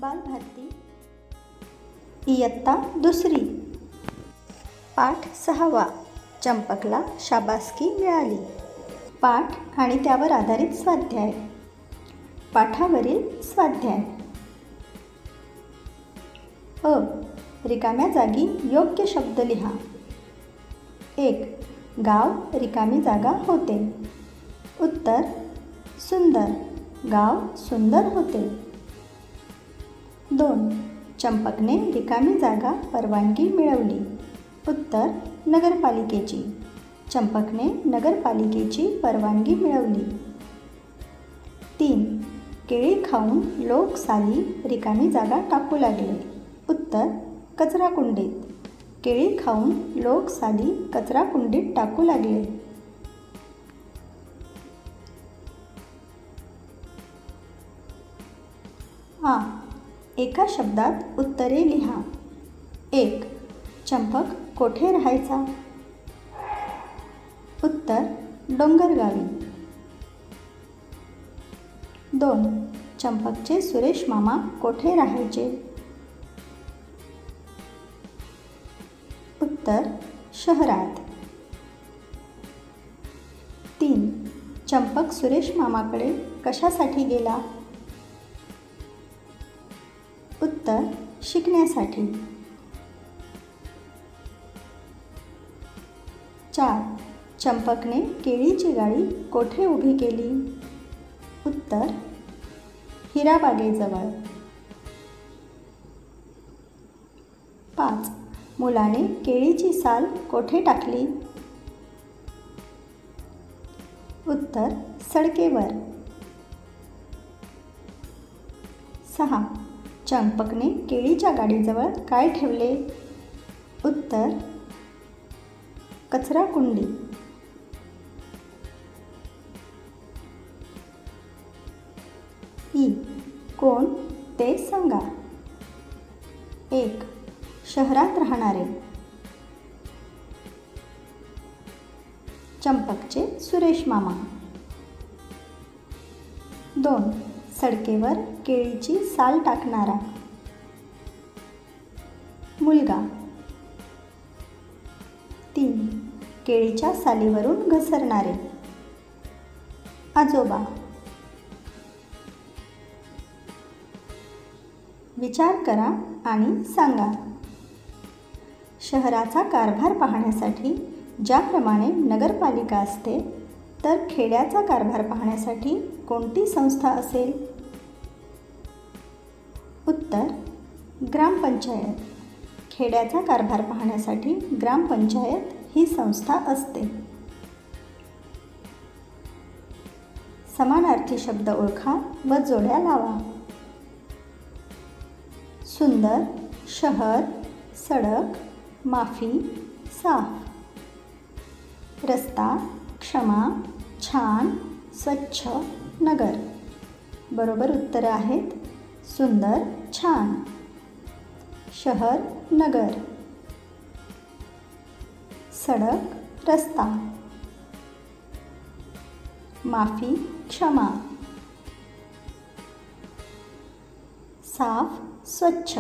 बालभारती इयत्ता दुसरी पाठ 6वा चंपकला शाबासकी मिळाली. पाठ आणि त्यावर आधारित स्वाध्याय. पाठावरील स्वाध्याय. अ. रिकाम्या जागी योग्य शब्द लिहा. 1. गाव रिकामी जागा होते. उत्तर सुंदर. गाव सुंदर होते. 2. चंपकने रिकामी जागा परवानगी मिळवली. उत्तर नगरपालिकेची. चंपकने नगरपालिकेची परवानगी मिळवली. 3. केळी खाऊन लोक साली रिकामी जागा टाकू लागले. उत्तर कचराकुंडीत. केळी खाऊन लोक साली कचराकुंडीत टाकू लागले. आ. एका शब्दात उत्तरे लिहा. 1. चंपक कोठे राहायचा? उत्तर डोंगरगावी. 2. चंपकचे सुरेश मामा कोठे राहायचे? उत्तर शहरात. 3. चंपक सुरेश मामाकडे कशासाठी गेला? उत्तर शिकण्यासाठी. 4. चंपकने केळीची गाडी कोठे उभी केली? उत्तर हिराबागेजवळ. 5. मुलाने केळीची साल कोठे टाकली? उत्तर सडकेवर. 6. चंपकने केळीच्या गाडीजवळ काय ठेवले? उत्तर कचराकुंडी. ई. कोण ते सांगा. 1. शहरात राहणारे. चंपकचे सुरेश मामा. 2. सडकेवर केळीची साल टाकणारा मुलगा. 3. केळीच्या सालीवरून घसरणारे आजोबा. विचार करा आणि सांगा. शहराचा कारभार पाहण्यासाठी ज्याप्रमाणे नगरपालिका असते, तर खेड्याचा कारभार पाहण्यासाठी कोणती संस्था असेल? उत्तर ग्रामपंचायत. खेड्याचा कारभार पाहण्यासाठी ग्रामपंचायत ही संस्था असते. समानार्थी शब्द ओळखा व जोड्या लावा. सुंदर, शहर, सडक, माफी, साफ. रस्ता, क्षमा, छान, स्वच्छ, नगर. बरोबर उत्तरं आहेत. सुंदर, छान. शहर, नगर. सडक, रस्ता. माफी, क्षमा. साफ, स्वच्छ.